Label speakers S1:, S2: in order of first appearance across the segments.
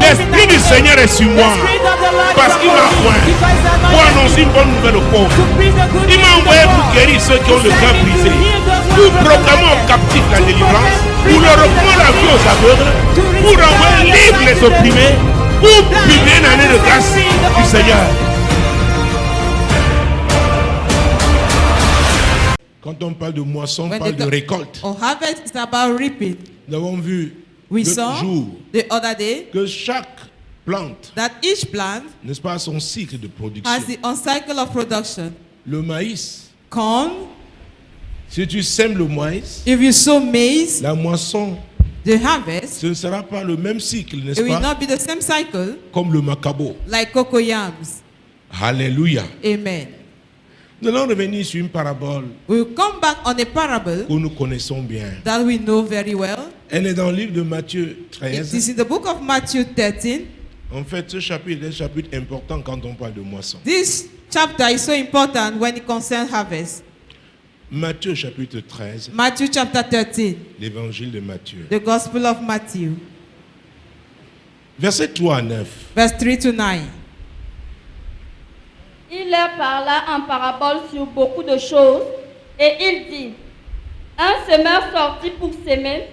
S1: L'Esprit du Seigneur est sur moi parce qu'il m'a oint pour annoncer une bonne nouvelle aux pauvres. Il m'a envoyé pour guérir ceux qui ont le cœur brisé, pour proclamer aux captifs la délivrance, pour leur reprendre la vie aux aveugles, pour envoyer libre les opprimés, pour publier une année de grâce du Seigneur. Quand on parle de moisson, on parle de récolte.
S2: Harvest is about reaping.
S1: Nous avons vu
S2: We
S1: l'autre
S2: saw
S1: jour
S2: the other day
S1: que chaque plante,
S2: that each plant
S1: n'est-ce pas, a son cycle de production.
S2: has its own cycle of production.
S1: Le maïs,
S2: Corn,
S1: si tu sèmes le maïs,
S2: if you sow maize,
S1: la moisson,
S2: the harvest,
S1: ce ne sera pas le même cycle, n'est-ce
S2: it will
S1: pas,
S2: not be the same cycle
S1: comme le macabo.
S2: like cocoyams.
S1: Alléluia.
S2: Amen.
S1: Nous allons revenir sur une parabole
S2: We will come back on a parable
S1: que nous connaissons bien.
S2: that we know very well.
S1: Elle est dans le livre de Matthieu
S2: It
S1: 13.
S2: is in the book of Matthew 13.
S1: En fait, ce chapitre est un chapitre important quand on parle de moisson.
S2: This chapter is so important when it concerns harvest.
S1: Matthieu chapitre 13,
S2: Matthew chapter 13,
S1: l'évangile de Matthieu.
S2: the Gospel of Matthew,
S1: Verset 3 à 9.
S2: verse 3 to 9.
S3: Il leur parla en parabole sur beaucoup de choses, et il dit, un semeur sortit pour semer.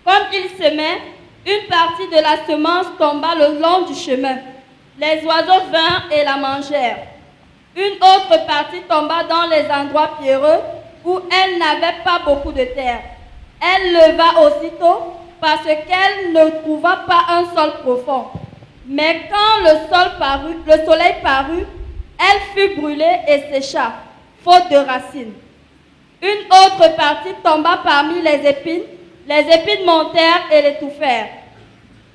S3: Comme il semait, une partie de la semence tomba le long du chemin. Les oiseaux vinrent et la mangèrent. Une autre partie tomba dans les endroits pierreux où elle n'avait pas beaucoup de terre. Elle leva aussitôt parce qu'elle ne trouva pas un sol profond. Mais quand le soleil parut, elle fut brûlée et sécha, faute de racines. Une autre partie tomba parmi les épines montèrent et l'étouffèrent.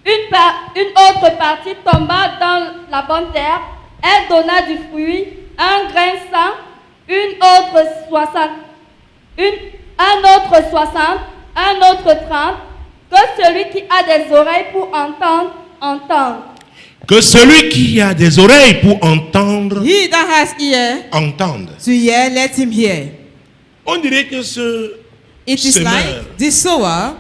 S3: Une autre partie tomba dans la bonne terre, elle donna du fruit, un grain 100, un autre 60, un autre 30, que celui qui a des oreilles pour entendre, entende.
S1: Que celui qui a des oreilles pour entendre,
S2: He that has ear
S1: entende.
S2: to hear, let him hear.
S1: On dirait que ce
S2: It is
S1: semeur
S2: like this sower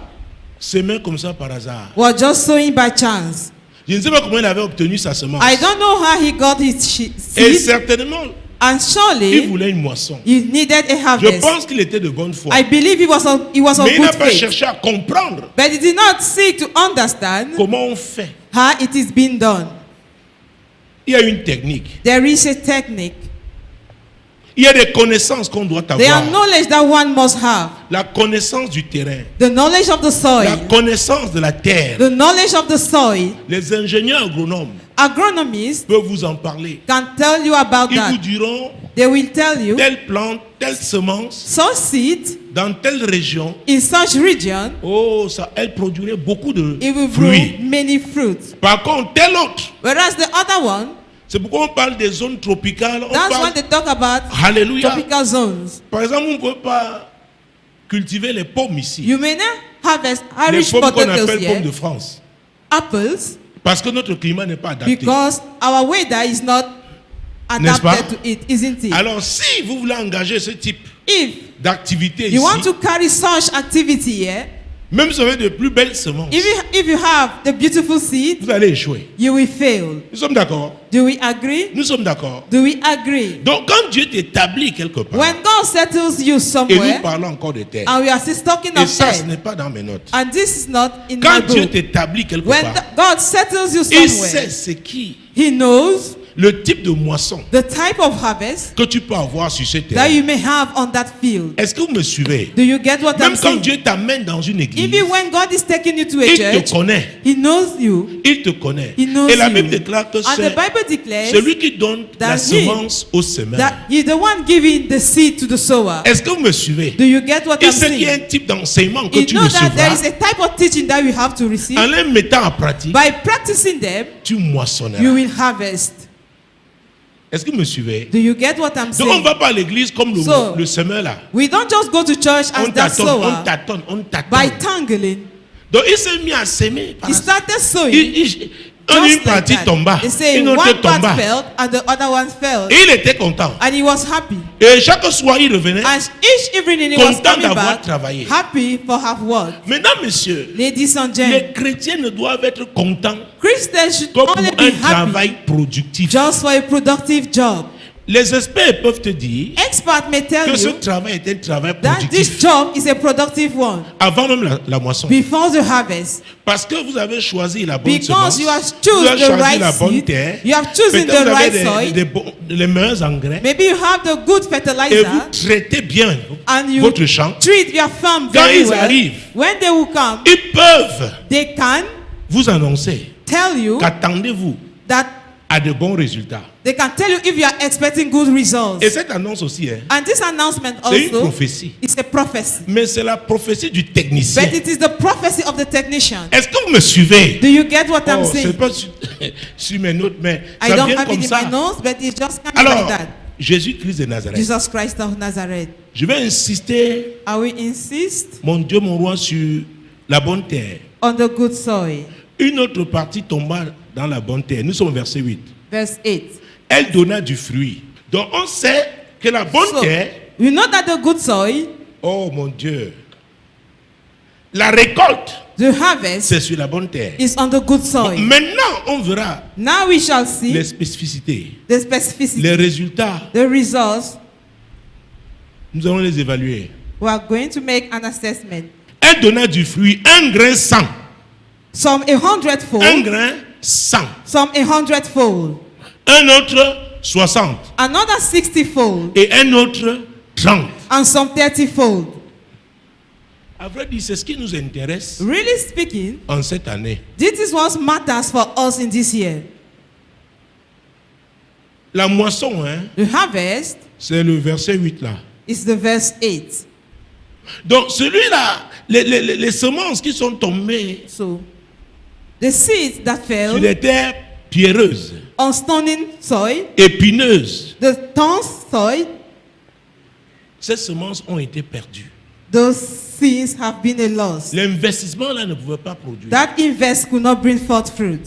S1: semait comme ça par hasard.
S2: was just sowing by chance.
S1: Je ne sais pas comment il avait obtenu sa semence.
S2: I don't know how he got his
S1: Et
S2: seed,
S1: certainement,
S2: and
S1: il
S2: surely
S1: voulait une moisson.
S2: he needed a
S1: Je
S2: harvest.
S1: pense qu'il était de bonne foi.
S2: I believe he was on
S1: Mais il n'a
S2: good
S1: pas
S2: faith.
S1: cherché à comprendre
S2: But he did not seek to understand
S1: comment on fait.
S2: how it is being done.
S1: Il y a une technique.
S2: There is a technique.
S1: Il y a des connaissances qu'on doit
S2: There are
S1: avoir.
S2: knowledge that one must have.
S1: La connaissance du terrain.
S2: The knowledge of the
S1: La
S2: soil.
S1: connaissance de la terre.
S2: The knowledge of the soil.
S1: Les ingénieurs agronomes
S2: Agronomists
S1: peuvent vous en parler.
S2: can tell you about
S1: Ils vous
S2: that.
S1: diront
S2: They will tell you
S1: telle plante, telle semence,
S2: such seed
S1: dans telle région,
S2: in such region,
S1: oh, ça, elle produirait beaucoup de
S2: it will grow
S1: fruits.
S2: many fruits.
S1: Par contre, telle autre,
S2: Whereas the other one,
S1: c'est pourquoi on parle des zones tropicales. On
S2: that's
S1: parle,
S2: when they talk about
S1: alléluia.
S2: tropical zones.
S1: Par exemple, on ne peut pas cultiver les pommes ici.
S2: You may not harvest
S1: Les
S2: Irish
S1: pommes qu'on
S2: potatoes
S1: appelle pommes
S2: here,
S1: de France.
S2: apples,
S1: Parce que notre climat n'est pas adapté.
S2: because our weather is not
S1: N'est-ce pas?
S2: adapted to it, isn't it?
S1: Alors, si vous voulez engager ce type
S2: If
S1: d'activité
S2: you want
S1: ici,
S2: to carry such activity here,
S1: même si vous avez de plus belles semences,
S2: if you have the beautiful seed,
S1: vous allez échouer.
S2: you will fail.
S1: Nous sommes d'accord?
S2: Do we agree?
S1: Nous sommes d'accord.
S2: Do we agree?
S1: Donc, quand Dieu t'établit quelque part,
S2: When God settles you
S1: et nous
S2: somewhere,
S1: parlons encore de terre,
S2: and we are still talking
S1: et
S2: of
S1: ça, ce
S2: faith,
S1: n'est pas dans mes notes.
S2: and this is not in my
S1: Quand Dieu
S2: book.
S1: t'établit quelque
S2: When
S1: part,
S2: God settles you
S1: il sait
S2: somewhere,
S1: c'est qui,
S2: He knows
S1: le type de moisson
S2: the type of harvest
S1: que tu peux avoir sur ce
S2: that
S1: terrain.
S2: you may have on that field.
S1: Est-ce que vous me suivez?
S2: Do you get what I'm
S1: Même quand
S2: saying?
S1: Dieu t'amène dans une église,
S2: Even when God is taking you to a
S1: il
S2: church,
S1: te connaît.
S2: He knows you.
S1: Il te connaît.
S2: He knows
S1: Et la
S2: you.
S1: Bible déclare que
S2: And the
S1: c'est
S2: Bible declares
S1: celui qui donne la
S2: that
S1: semence au semeur.
S2: that He's the one giving the seed to the sower.
S1: Est-ce que vous me suivez?
S2: Do you get what
S1: Il
S2: I'm
S1: sait qu'il y a
S2: saying?
S1: un type d'enseignement que
S2: You
S1: tu
S2: know that there is
S1: recevras.
S2: a type of teaching that you have to receive.
S1: En les mettant en pratique,
S2: By practicing them,
S1: tu moissonneras.
S2: you will harvest.
S1: Est-ce que vous me suivez?
S2: Do you get what I'm
S1: Donc on ne
S2: saying?
S1: va pas à l'église comme
S2: So,
S1: le semeur là.
S2: We don't just go to church
S1: On
S2: as that
S1: tâtonne,
S2: sower
S1: on tâtonne, on
S2: by
S1: tâtonne.
S2: tangling.
S1: Donc il s'est mis à s'aimer.
S2: He started sowing.
S1: Une
S2: Just like
S1: partie
S2: that.
S1: tomba,
S2: They say
S1: une autre
S2: one part
S1: tomba.
S2: fell and the other one fell.
S1: Et il était content.
S2: And he was happy.
S1: Et chaque soir, il revenait.
S2: And each evening he was
S1: Content
S2: coming
S1: d'avoir
S2: back,
S1: travaillé.
S2: happy for have worked.
S1: Mesdames, messieurs,
S2: Ladies and
S1: les
S2: gentlemen,
S1: chrétiens ne doivent être contents
S2: Christians should
S1: que pour
S2: only
S1: un
S2: be happy
S1: travail productif.
S2: just for a productive job.
S1: Les experts peuvent te dire
S2: Experts may tell
S1: que ce
S2: you
S1: travail est un travail
S2: that this
S1: productif
S2: job is a productive one
S1: avant même la moisson.
S2: before the harvest.
S1: Parce que vous avez choisi la bonne
S2: Because
S1: semence,
S2: you have
S1: vous
S2: chosen
S1: avez
S2: the
S1: choisi
S2: right
S1: la bonne
S2: seed,
S1: terre,
S2: you have chosen
S1: peut-être
S2: the
S1: vous
S2: right
S1: avez
S2: soil.
S1: les meilleurs engrais,
S2: Maybe you have the good
S1: et vous
S2: fertilizer
S1: traitez bien
S2: and you
S1: votre champ.
S2: treat your farm
S1: Quand
S2: very
S1: ils
S2: well.
S1: arrivent,
S2: When they will come,
S1: ils peuvent
S2: they can
S1: vous annoncer
S2: tell you
S1: qu'attendez-vous
S2: that
S1: à de bons résultats.
S2: they can tell you if you are expecting good results.
S1: Et cette annonce aussi,
S2: And this announcement
S1: c'est une
S2: also
S1: prophétie.
S2: is a prophecy.
S1: Mais c'est la prophétie du technicien.
S2: But it is the prophecy of the technician.
S1: Est-ce que vous me suivez?
S2: Do you get what I'm
S1: Oh, c'est
S2: saying?
S1: pas sur mes notes, mais
S2: I
S1: ça
S2: don't
S1: vient
S2: have
S1: comme
S2: it in
S1: ça.
S2: my notes, but it's just coming
S1: Alors,
S2: like that.
S1: Jésus-Christ de Nazareth.
S2: Jesus Christ of Nazareth.
S1: Je vais insister,
S2: I will insist
S1: mon Dieu, mon roi, sur la bonne terre.
S2: on the good soil.
S1: Une autre partie tomba dans la bonne terre. Nous sommes au verset 8.
S2: Verse 8.
S1: Elle donna du fruit. Donc on sait que la bonne
S2: So,
S1: terre,
S2: you know that the good soil,
S1: oh mon Dieu, la récolte,
S2: the harvest,
S1: c'est sur la bonne terre.
S2: is on the good soil.
S1: Maintenant, on verra
S2: Now we shall see
S1: les spécificités,
S2: the specificity,
S1: les résultats.
S2: the results.
S1: Nous allons les évaluer.
S2: We are going to make an assessment.
S1: Elle donna du fruit, un grain 100.
S2: Some 100-fold,
S1: Un grain 100.
S2: some 100-fold,
S1: Un autre 60.
S2: another 60-fold,
S1: Et un autre 30.
S2: and some 30-fold.
S1: À vrai dire, c'est ce qui nous intéresse
S2: Really speaking,
S1: en cette année.
S2: this is what matters for us in this year.
S1: La moisson, hein,
S2: The harvest
S1: c'est le verset 8 là.
S2: is the verse 8.
S1: Donc celui-là, les semences qui sont tombées
S2: So, the seeds that
S1: sur
S2: fell
S1: des terres pierreuses,
S2: on stony soil,
S1: épineuses,
S2: the thorn soil,
S1: ces semences ont été perdues.
S2: those seeds have been a loss.
S1: L'investissement là ne pouvait pas produire.
S2: That invest could not bring forth fruit.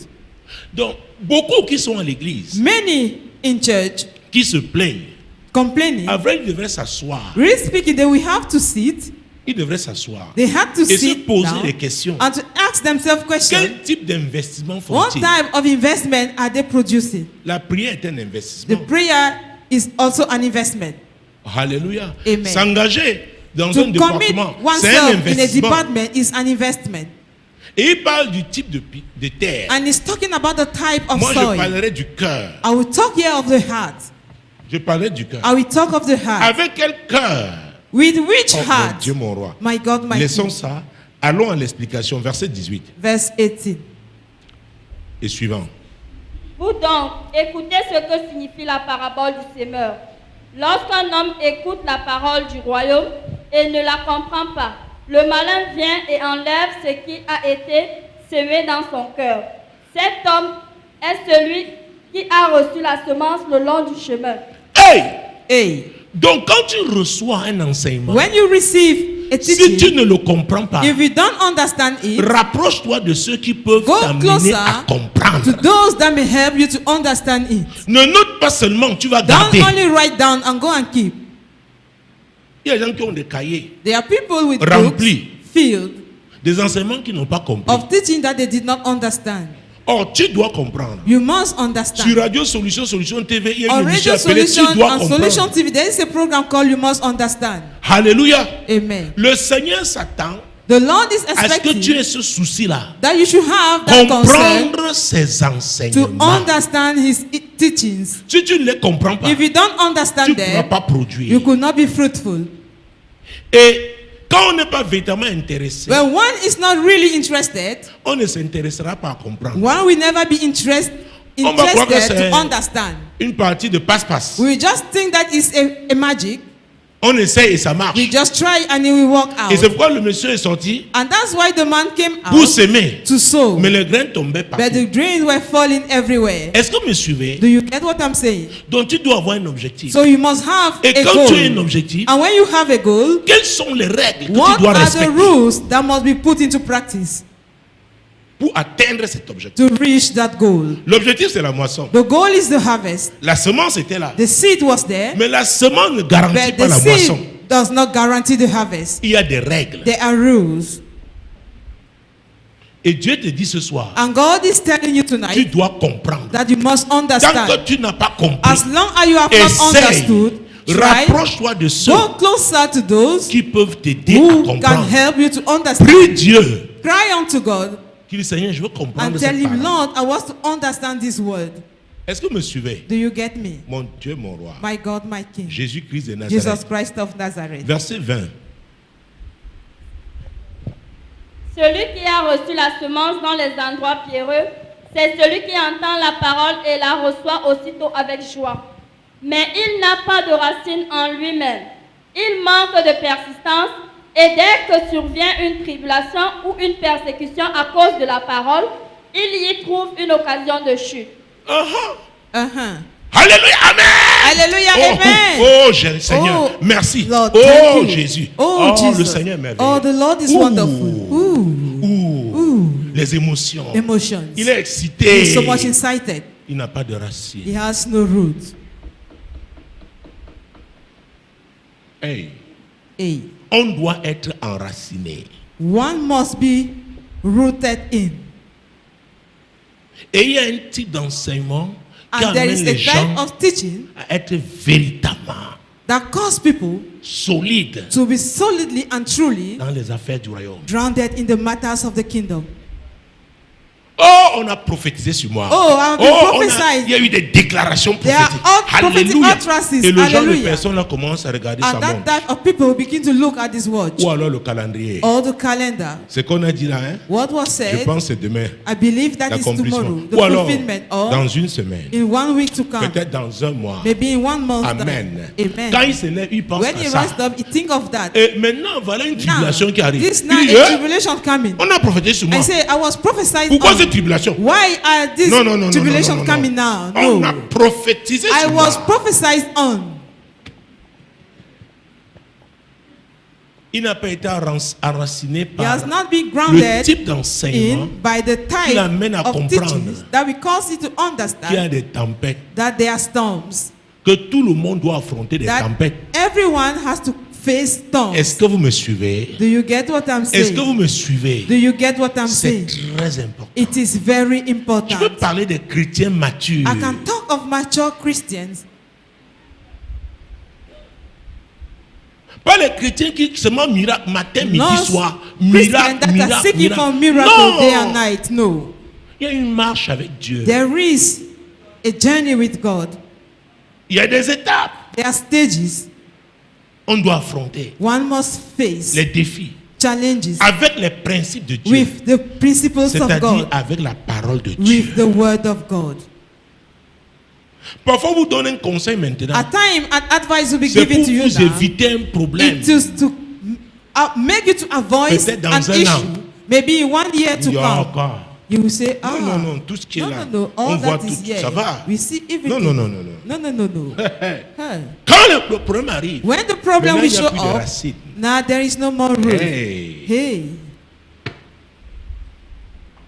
S1: Donc beaucoup qui sont à l'église,
S2: Many in church
S1: qui se plaignent,
S2: complaining.
S1: à vrai, ils devraient s'asseoir.
S2: Really speaking, they will have to sit.
S1: Ils devraient s'asseoir
S2: They had to
S1: et se
S2: sit
S1: poser
S2: down
S1: des questions.
S2: and to ask themselves questions.
S1: Quel type d'investissement
S2: What
S1: font-ils?
S2: type of investment are they producing?
S1: La prière est un
S2: The
S1: investissement.
S2: prayer is also an investment.
S1: Alléluia.
S2: Amen.
S1: S'engager dans un
S2: To commit
S1: département, c'est un
S2: oneself in a
S1: investissement.
S2: department is an investment.
S1: Et il parle du type de terre.
S2: And he's talking about the type of
S1: Moi, je
S2: soil.
S1: parlerai du cœur.
S2: I will talk here of the heart.
S1: Je parlerai du cœur.
S2: I will talk of the heart.
S1: Avec quel cœur?
S2: With which
S1: Oh, mon
S2: heart?
S1: Dieu, mon roi.
S2: My God, my
S1: Laissons
S2: King.
S1: ça. Allons à l'explication. Verset 18
S2: Verse 18.
S1: et suivant.
S3: Vous donc, écoutez ce que signifie la parabole du semeur. Lorsqu'un homme écoute la parole du royaume et ne la comprend pas, le malin vient et enlève ce qui a été semé dans son cœur. Cet homme est celui qui a reçu la semence le long du chemin.
S1: Hey!
S2: Hey,
S1: Donc, quand tu reçois un enseignement,
S2: when you receive a
S1: si tu
S2: teaching,
S1: ne le comprends pas,
S2: if you don't understand it,
S1: rapproche-toi de ceux qui peuvent
S2: go
S1: t'amener
S2: closer
S1: à
S2: to
S1: comprendre.
S2: those that may help you to understand it.
S1: Ne note pas seulement, tu vas
S2: Don't
S1: garder.
S2: only write down and go and keep.
S1: Il y a des gens qui ont des cahiers,
S2: There are people with
S1: Rempli.
S2: books filled
S1: des enseignements qu'ils n'ont pas compris.
S2: of teaching that they did not understand.
S1: Or, tu dois comprendre.
S2: You must
S1: Sur
S2: understand.
S1: Radio Solution, Solution TV, il y a
S2: On
S1: une émission
S2: Radio
S1: appelée
S2: Solution
S1: Tu dois
S2: and Solution
S1: comprendre.
S2: TV, there is a program called You Must Understand.
S1: Alléluia.
S2: Amen.
S1: Le Seigneur s'attend
S2: The Lord is
S1: à ce que tu aies
S2: expecting
S1: ce souci-là.
S2: that you should have that concern
S1: Comprendre ses
S2: to
S1: enseignements.
S2: understand His teachings.
S1: Si tu ne les comprends pas,
S2: If you don't
S1: tu
S2: understand
S1: ne pourras
S2: them,
S1: pas produire.
S2: you could not be fruitful.
S1: Et quand on n'est pas véritablement intéressé,
S2: When one is not really interested,
S1: on ne s'intéressera pas à comprendre.
S2: one will never be interested
S1: On va croire que c'est
S2: to understand.
S1: une partie de passe-passe.
S2: We just think that is a magic.
S1: On essaie et ça marche.
S2: We just try and it will work
S1: Et c'est
S2: out.
S1: pourquoi le monsieur est sorti
S2: And that's why the man came
S1: pour
S2: out
S1: s'aimer.
S2: to sow.
S1: Mais les grains tombaient
S2: But
S1: partout.
S2: the grains were falling everywhere.
S1: Est-ce que vous me suivez?
S2: Do you get what I'm saying?
S1: Donc tu dois avoir un objectif.
S2: So you must have
S1: Et
S2: a
S1: quand tu as un
S2: goal.
S1: objectif,
S2: And when you have a goal,
S1: quelles sont les règles que tu
S2: what
S1: dois
S2: are the
S1: respecter?
S2: rules that must be put into practice?
S1: pour atteindre cet objectif.
S2: to reach that goal.
S1: L'objectif, c'est la moisson.
S2: The goal is the harvest.
S1: La semence était là.
S2: The seed was there,
S1: Mais la semence ne garantit
S2: but
S1: pas
S2: the
S1: la moisson.
S2: seed does not guarantee the harvest.
S1: Il y a des règles.
S2: There are rules.
S1: Et Dieu te dit ce soir,
S2: And God is telling you
S1: tu
S2: tonight
S1: dois comprendre.
S2: that you must
S1: Tant que
S2: understand.
S1: tu n'as pas compris,
S2: As long as you have not
S1: essaye,
S2: understood, try,
S1: rapproche-toi de ceux
S2: go closer to those
S1: qui peuvent t'aider à
S2: who can
S1: comprendre.
S2: help you to understand.
S1: Prie Dieu.
S2: Cry unto God
S1: Qu'il dit, Seigneur, je veux comprendre
S2: and
S1: cette
S2: tell him,
S1: parole.
S2: Lord, I want to understand this word.
S1: Est-ce que vous me suivez?
S2: Do you get me?
S1: Mon Dieu, mon roi.
S2: My God, my King.
S1: Jésus-Christ de
S2: Jesus
S1: Nazareth.
S2: Christ of Nazareth.
S1: Verset 20.
S3: Celui qui a reçu la semence dans les endroits pierreux, c'est celui qui entend la parole et la reçoit aussitôt avec joie. Mais il n'a pas de racine en lui-même. Il manque de persistance et dès que survient une tribulation ou une persécution à cause de la parole, il y trouve une occasion de chute.
S1: Alléluia, Amen.
S2: Hallelujah,
S1: Oh,
S2: amen.
S1: Seigneur,
S2: Oh,
S1: merci.
S2: Lord,
S1: Oh,
S2: thank you.
S1: Jésus.
S2: Oh, Jesus.
S1: le Seigneur est merveilleux.
S2: Oh, the Lord is
S1: Ouh.
S2: wonderful. Ooh.
S1: Ouh. Les émotions.
S2: Emotions.
S1: Il est excité.
S2: He's so much excited.
S1: Il n'a pas de racine.
S2: He has no roots.
S1: Hey,
S2: Hey.
S1: on doit être enraciné.
S2: One must be rooted in.
S1: Et il y a un type d'enseignement qui
S2: And there
S1: amène
S2: is
S1: les
S2: a type
S1: gens
S2: of teaching
S1: à être véritablement
S2: that cause people
S1: solides
S2: to be solidly and truly
S1: dans les affaires du royaume.
S2: drowned in the matters of the kingdom.
S1: Oh, on a prophétisé sur moi.
S2: Oh, I've been prophesied.
S1: Il y a eu des déclarations
S2: There are
S1: prophétiques.
S2: all prophetic
S1: Alléluia.
S2: utterances.
S1: Et le genre de
S2: Hallelujah.
S1: personnes là commence à regarder sa
S2: And that
S1: montre.
S2: type of people begin to look at this watch
S1: Ou alors le calendrier.
S2: or the calendar.
S1: Ce qu'on a dit là, hein,
S2: What was
S1: je
S2: said,
S1: pense que c'est demain.
S2: I believe that is
S1: L'accomplissement.
S2: tomorrow, the
S1: Ou alors
S2: fulfillment, or
S1: dans une semaine.
S2: in 1 week to come,
S1: Peut-être dans un mois.
S2: maybe in 1 month.
S1: Amen.
S2: Amen.
S1: Quand il se lève, il pense
S2: When
S1: à
S2: he
S1: ça.
S2: rises up, he think of that.
S1: Et maintenant, voilà une
S2: Now,
S1: tribulation qui arrive.
S2: this
S1: Il
S2: now
S1: dit,
S2: a tribulation coming.
S1: on a prophétisé sur moi.
S2: I say, I was prophesied
S1: Pourquoi
S2: on.
S1: cette tribulation?
S2: Why are this
S1: Non,
S2: tribulation
S1: non.
S2: coming now?
S1: On a
S2: No.
S1: prophétisé
S2: I
S1: sur
S2: was
S1: moi.
S2: prophesied on.
S1: Il n'a pas été enraciné
S2: He
S1: par
S2: has not been
S1: le
S2: grounded
S1: type d'enseignement
S2: in by the type
S1: l'amène à
S2: of
S1: comprendre
S2: teachings that we cause you to
S1: qu'il y a
S2: understand
S1: des tempêtes,
S2: that there are storms,
S1: que tout le monde doit affronter des
S2: that
S1: tempêtes.
S2: everyone has to face storms.
S1: Est-ce que vous me suivez?
S2: Do you get what I'm
S1: Est-ce
S2: saying?
S1: que vous me suivez?
S2: Do you get what I'm
S1: C'est
S2: saying?
S1: très important.
S2: It is very
S1: Je veux
S2: important.
S1: parler des chrétiens matures.
S2: I can talk of mature Christians,
S1: Pas les chrétiens qui seulement miracle matin, midi,
S2: not
S1: soir.
S2: Christians
S1: Miracle,
S2: that are
S1: miracle,
S2: seeking for
S1: miracle.
S2: miracle day and
S1: Non!
S2: night. No.
S1: Il y a une marche avec Dieu.
S2: There is a journey with God.
S1: Il y a des étapes.
S2: There are stages
S1: On doit affronter
S2: one must face,
S1: les défis
S2: challenges
S1: avec les principes de Dieu.
S2: with the principles of
S1: C'est-à-dire
S2: God,
S1: avec la parole de Dieu.
S2: with the word of God.
S1: Parfois, vous donne un conseil maintenant.
S2: At time, an advice will be
S1: C'est
S2: given
S1: pour
S2: to you
S1: vous
S2: now.
S1: éviter un problème.
S2: It is to make you to avoid
S1: Peut-être dans
S2: an
S1: un an.
S2: issue. Maybe in 1 year to
S1: Il y a
S2: come.
S1: encore.
S2: You will say, ah,
S1: Non, tout ce qui est là.
S2: no,
S1: On
S2: all
S1: voit
S2: that
S1: tout.
S2: is here.
S1: Ça va.
S2: We see everything.
S1: Non.
S2: No. Hey.
S1: Quand le problème arrive,
S2: When the problem
S1: maintenant,
S2: will
S1: il n'y a
S2: show
S1: plus de
S2: up,
S1: racines.
S2: now there is no more room.
S1: Hey.
S2: Hey,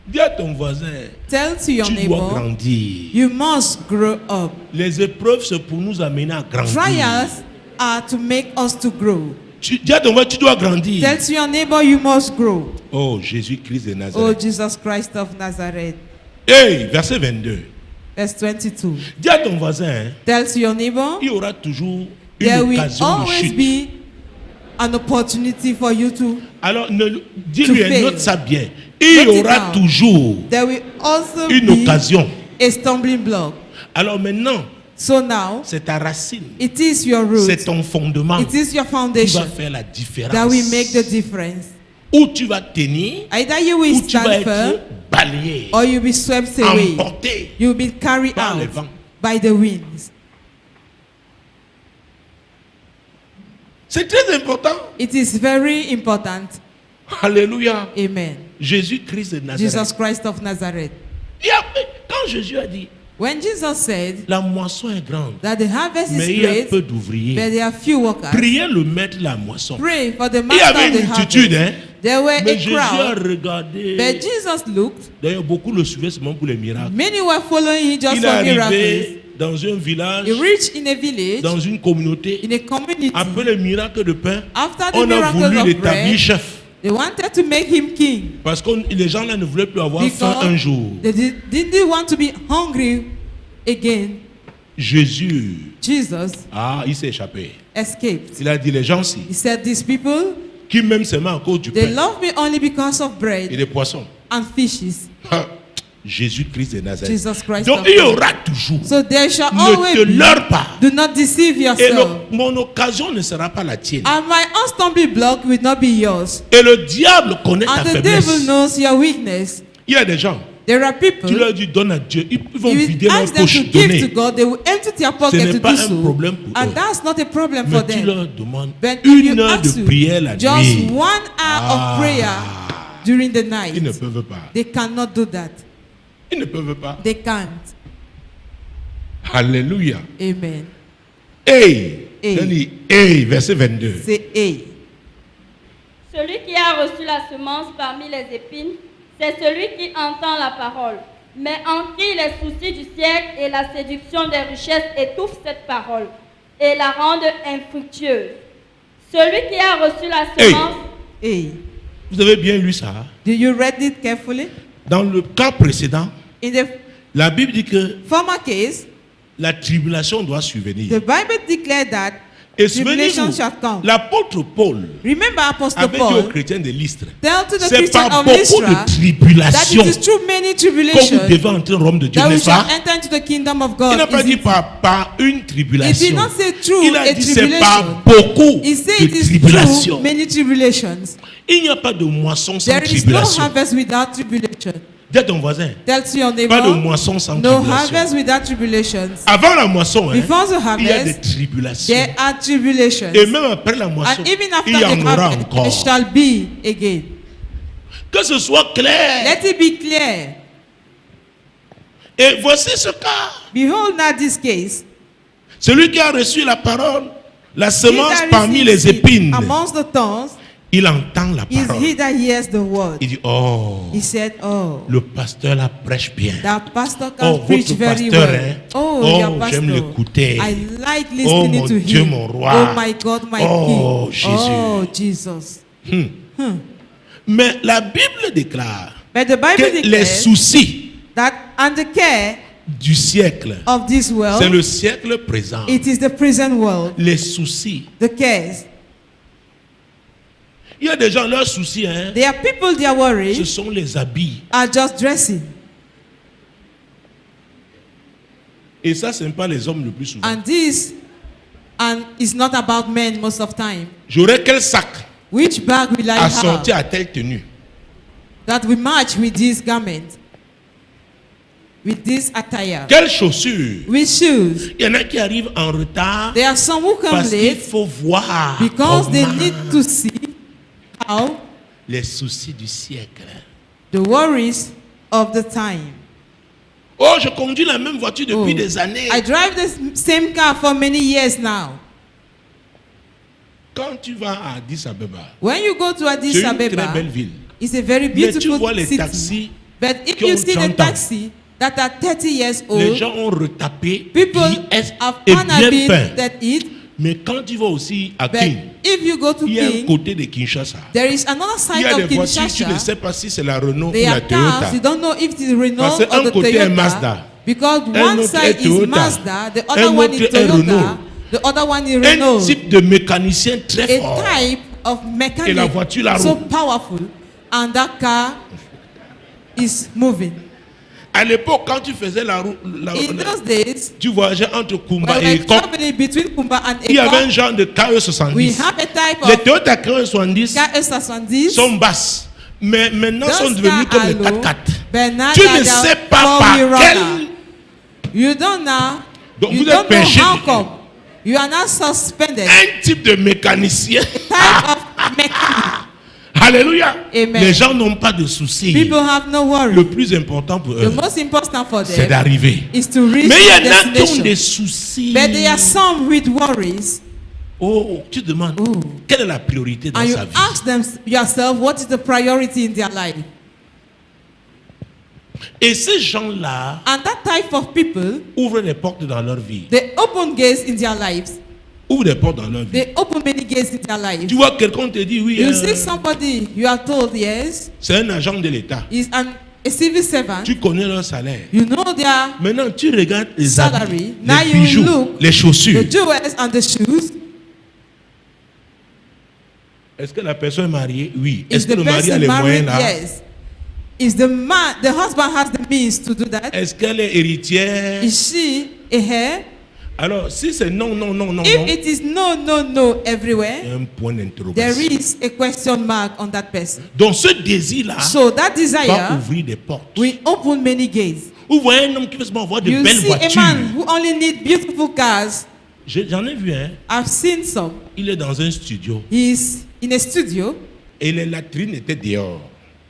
S1: Dis à ton voisin,
S2: tell to your
S1: tu dois
S2: neighbor,
S1: grandir.
S2: you must grow up.
S1: Les épreuves, c'est pour nous amener à grandir.
S2: Trials are to make us to grow.
S1: Dis à ton voisin, tu dois grandir.
S2: Tell to your neighbor, you must grow.
S1: Oh, Jésus-Christ de
S2: Oh,
S1: Nazareth.
S2: Jesus Christ of Nazareth.
S1: Hey, verset 22.
S2: Verse 22.
S1: Dis à ton voisin,
S2: Tell to your neighbor,
S1: il y aura toujours
S2: there
S1: une
S2: will
S1: occasion de
S2: always
S1: chute.
S2: be an opportunity for you to.
S1: Alors, dis-lui,
S2: To fail.
S1: note ça bien. Il y
S2: Note it
S1: aura
S2: down.
S1: toujours
S2: There will also
S1: une
S2: be
S1: occasion.
S2: a stumbling block.
S1: Alors maintenant,
S2: So now,
S1: c'est ta racine,
S2: it is your root.
S1: c'est ton fondement
S2: It is your
S1: qui va
S2: foundation
S1: faire la différence.
S2: that will make the difference.
S1: Où tu vas tenir,
S2: Either you will
S1: où tu vas
S2: stand firm
S1: être balayé,
S2: or you'll be swept away.
S1: emporté.
S2: You'll be carried
S1: Par les
S2: out
S1: vents.
S2: by the winds.
S1: C'est très important.
S2: It is very important.
S1: Alléluia.
S2: Amen.
S1: Jésus-Christ de Nazareth.
S2: Jesus Christ of Nazareth.
S1: Quand Jésus a dit,
S2: When Jesus said
S1: la moisson est grande,
S2: that the harvest
S1: mais
S2: is
S1: il y a
S2: great,
S1: peu
S2: but
S1: d'ouvriers.
S2: there are few workers,
S1: Priez le maître de la moisson.
S2: pray for the
S1: Il y
S2: master
S1: avait
S2: of
S1: une
S2: the
S1: multitude,
S2: harvest.
S1: hein.
S2: There were
S1: Mais
S2: a
S1: Jésus a
S2: crowd.
S1: regardé.
S2: But Jesus looked.
S1: D'ailleurs, beaucoup le suivaient seulement pour les miracles.
S2: Many were following him just
S1: Il est
S2: for miracles.
S1: arrivé dans un village,
S2: He reached in a village,
S1: dans une communauté.
S2: in a community.
S1: Après le miracle de pain,
S2: After the
S1: on a
S2: miracles
S1: voulu
S2: of
S1: l'établir
S2: bread,
S1: chef.
S2: they wanted to make him king.
S1: Parce que les gens là ne voulaient plus avoir faim
S2: Because
S1: un jour.
S2: they didn't want to be hungry again.
S1: Jésus,
S2: Jesus
S1: il s'est échappé.
S2: escaped.
S1: Il a dit les gens-ci,
S2: He said, these people,
S1: qui m'aiment seulement à cause du
S2: they
S1: pain
S2: love me only because of
S1: et
S2: bread
S1: des poissons.
S2: and fishes.
S1: Jésus-Christ de Nazareth.
S2: Jesus Christ
S1: Donc
S2: of
S1: il y
S2: Nazareth.
S1: aura toujours.
S2: So there shall
S1: Ne
S2: always
S1: te
S2: be.
S1: leurre pas.
S2: Do not deceive
S1: Et
S2: yourself.
S1: mon occasion ne sera pas la tienne.
S2: And my unstumbling block will not be yours.
S1: Et le diable connaît ta
S2: And the
S1: faiblesse.
S2: devil knows your weakness.
S1: Il y a des gens,
S2: There are people,
S1: tu leur dis donne à Dieu, ils vont
S2: you
S1: vider
S2: will
S1: leur
S2: ask them
S1: poche,
S2: to give to
S1: donner.
S2: God, they will empty their
S1: Ce
S2: pocket
S1: n'est
S2: to
S1: pas
S2: do
S1: un
S2: so.
S1: problème pour
S2: And
S1: eux.
S2: that's not a problem for
S1: Mais tu
S2: them.
S1: leur demandes
S2: But if
S1: une
S2: you
S1: heure
S2: ask
S1: de
S2: to,
S1: prière la
S2: just
S1: nuit.
S2: 1 hour of prayer during the night,
S1: Ils ne peuvent pas.
S2: they cannot do that.
S1: Ils ne peuvent pas.
S2: They can't.
S1: Alléluia.
S2: Amen.
S1: Hey.
S2: Hey.
S1: On dit, hey, verset 22.
S2: Say, hey.
S3: Celui qui a reçu la semence parmi les épines, c'est celui qui entend la parole, mais en qui les soucis du siècle et la séduction des richesses étouffent cette parole et la rendent infructueuse. Celui qui a reçu la semence...
S2: Hey.
S1: Vous avez bien lu ça?
S2: Do you read it carefully?
S1: Dans le cas précédent,
S2: In the
S1: la Bible dit que
S2: former case,
S1: la tribulation doit
S2: the
S1: survenir.
S2: Bible declared that
S1: Et
S2: tribulation
S1: souvenez-vous,
S2: shall come.
S1: l'apôtre Paul
S2: Remember Apostle
S1: avait dit aux
S2: Paul,
S1: chrétiens de l'Istre,
S2: tell to the
S1: c'est
S2: Christian
S1: par
S2: of
S1: beaucoup
S2: Lystra
S1: de
S2: that
S1: tribulations
S2: it is through many
S1: que vous
S2: tribulations
S1: devez entrer au royaume de Dieu,
S2: that we
S1: n'est-ce
S2: shall
S1: pas?
S2: enter into the kingdom of
S1: Il
S2: God.
S1: n'a pas
S2: Is
S1: dit
S2: it-
S1: par une
S2: He did
S1: tribulation.
S2: not say through
S1: Il a
S2: a
S1: dit c'est
S2: tribulation.
S1: par beaucoup
S2: He said
S1: de
S2: it is
S1: tribulations.
S2: through many tribulations.
S1: Il n'y a pas de moisson sans
S2: There is no
S1: tribulation.
S2: harvest without tribulation.
S1: Dis à ton voisin,
S2: Tell to your
S1: pas de
S2: neighbor,
S1: moisson sans
S2: no
S1: tribulation.
S2: harvest without tribulations.
S1: Avant la moisson,
S2: Before the
S1: il y a des
S2: harvest,
S1: tribulations.
S2: there are tribulations.
S1: Et même après la moisson,
S2: And even after
S1: il y en
S2: the
S1: aura
S2: harvest,
S1: encore.
S2: it shall be again.
S1: Que ce soit clair.
S2: Let it be clear.
S1: Et voici ce cas.
S2: Behold now this case.
S1: Celui qui a reçu la parole, la
S2: He
S1: semence
S2: that
S1: parmi les
S2: receives it
S1: épines,
S2: amongst the thorns
S1: il entend la
S2: is he
S1: parole.
S2: that hears the word.
S1: Il dit, oh,
S2: He said, oh,
S1: le pasteur la prêche bien.
S2: that pastor can
S1: Oh,
S2: preach
S1: votre
S2: very
S1: pasteur,
S2: well.
S1: hein?
S2: Oh,
S1: Oh,
S2: your pastor.
S1: j'aime l'écouter.
S2: I like
S1: Oh,
S2: listening
S1: mon
S2: to
S1: Dieu,
S2: him.
S1: mon roi.
S2: Oh my God, my
S1: Oh,
S2: King.
S1: Jésus.
S2: Oh, Jesus.
S1: Mais la Bible déclare
S2: But the Bible
S1: que les
S2: declares
S1: soucis
S2: that and the care
S1: du siècle,
S2: of this
S1: c'est
S2: world,
S1: le siècle présent.
S2: it is the present world.
S1: Les soucis.
S2: The cares.
S1: Il y a des gens, leurs soucis, hein,
S2: There are people, their
S1: ce
S2: worries
S1: sont les habits.
S2: are just dressing.
S1: Et ça, ce n'est pas les hommes le plus souvent.
S2: And this is not about men most of time.
S1: J'aurais quel sac
S2: Which bag will I
S1: assorti
S2: have
S1: à telle tenue?
S2: that will match with this garment? With this attire?
S1: Quelles chaussures?
S2: With shoes.
S1: Il y en a qui arrivent en retard
S2: There are some who come
S1: parce qu'il
S2: late
S1: faut voir
S2: because they
S1: comment
S2: need to see how
S1: les soucis du siècle.
S2: the worries of the time.
S1: Oh, je conduis la même voiture depuis
S2: Oh,
S1: des années.
S2: I drive the same car for many years now.
S1: Quand tu vas à Addis Abeba,
S2: When you go to
S1: c'est
S2: Addis
S1: une très
S2: Abeba,
S1: belle ville.
S2: it's a very
S1: Mais tu
S2: beautiful
S1: vois les
S2: city.
S1: taxis
S2: But if
S1: qui
S2: you
S1: ont
S2: see
S1: 30
S2: the
S1: ans.
S2: taxi that are 30 years
S1: Les
S2: old,
S1: gens ont retapé
S2: people
S1: JS
S2: have
S1: et bien
S2: been
S1: peint.
S2: that it.
S1: Mais quand tu vas aussi à
S2: But
S1: King,
S2: if you go to
S1: il y a un
S2: King,
S1: côté de Kinshasa.
S2: there is another
S1: Il
S2: side
S1: y a des
S2: of
S1: voitures, tu ne
S2: Kinshasa.
S1: sais pas si c'est la Renault ou
S2: There
S1: la
S2: are cars,
S1: Toyota.
S2: you don't know if it is Renault
S1: Parce que
S2: or
S1: un
S2: the
S1: côté est
S2: Toyota.
S1: Mazda.
S2: Because
S1: Un
S2: one
S1: autre
S2: side
S1: est
S2: is
S1: Toyota.
S2: Mazda, the
S1: Un
S2: other one
S1: autre
S2: is
S1: est
S2: Toyota,
S1: Renault.
S2: the other one is
S1: Un
S2: Renault.
S1: type de mécanicien très
S2: A
S1: fort.
S2: type of
S1: Et la
S2: mechanic
S1: voiture la
S2: so
S1: roule.
S2: powerful, and that car is moving.
S1: À l'époque, quand tu faisais la route,
S2: In those days,
S1: tu voyageais entre Kumba
S2: when
S1: et
S2: we're
S1: Ekop,
S2: traveling between Kumba and
S1: il y avait un
S2: Ekop,
S1: genre de
S2: we
S1: KE70.
S2: have a type
S1: Les
S2: of
S1: Toyota KE70
S2: KS70.
S1: sont basses, mais maintenant sont
S2: Those
S1: devenues
S2: cars
S1: comme les
S2: are low,
S1: 4x4.
S2: but now
S1: Tu
S2: they
S1: ne
S2: are
S1: sais pas
S2: four-wheel
S1: par
S2: runner.
S1: quel
S2: You don't know.
S1: Donc
S2: You
S1: vous
S2: don't
S1: êtes
S2: know
S1: péché.
S2: how come. You are not suspended.
S1: Un type de mécanicien.
S2: Type of mechanic.
S1: Alléluia.
S2: Amen.
S1: Les gens n'ont pas de soucis.
S2: People have no worry.
S1: Le plus important pour
S2: The
S1: eux,
S2: most important for
S1: c'est
S2: them
S1: d'arriver.
S2: is to reach
S1: Mais il y
S2: their
S1: en a qui ont
S2: destination.
S1: des soucis.
S2: But there are some with worries.
S1: Oh, tu demandes, quelle est la priorité dans
S2: And you
S1: sa vie?
S2: ask them yourself, what is the priority in their life?
S1: Et ces gens-là
S2: And that type of people,
S1: ouvrent des portes dans leur vie.
S2: they open gates in their lives.
S1: Ouvrent des portes dans leur vie.
S2: They open many gates in their lives.
S1: Tu vois, quelqu'un te dit, oui,
S2: You see somebody, you are told, yes,
S1: c'est un agent de l'État.
S2: is a civil servant.
S1: Tu connais leur salaire.
S2: You know their
S1: Maintenant, tu regardes les
S2: salary.
S1: habits,
S2: Now
S1: les
S2: you
S1: bijoux,
S2: look
S1: les chaussures.
S2: the jewels and the shoes.
S1: Est-ce que la personne est mariée? Oui.
S2: Is
S1: Est-ce que
S2: the
S1: le mari a
S2: person
S1: les
S2: married?
S1: moyens là?
S2: Yes. Is the husband has the means to do that?
S1: Est-ce qu'elle est héritière?
S2: Is she a heir?
S1: Alors, si c'est non, non, non, non,
S2: If
S1: non,
S2: it is no, no, no
S1: il y
S2: everywhere,
S1: a un point
S2: there
S1: d'interrogation.
S2: is a question mark on that person.
S1: Donc, ce désir-là
S2: So that
S1: va
S2: desire
S1: ouvrir des portes.
S2: will open many gates.
S1: Vous voyez un homme qui veut seulement avoir de
S2: You
S1: belles
S2: see a
S1: voitures.
S2: man who only needs beautiful cars.
S1: J'en ai vu un.
S2: I've seen some.
S1: Il est dans un studio
S2: He's in a studio
S1: et les latrines étaient dehors.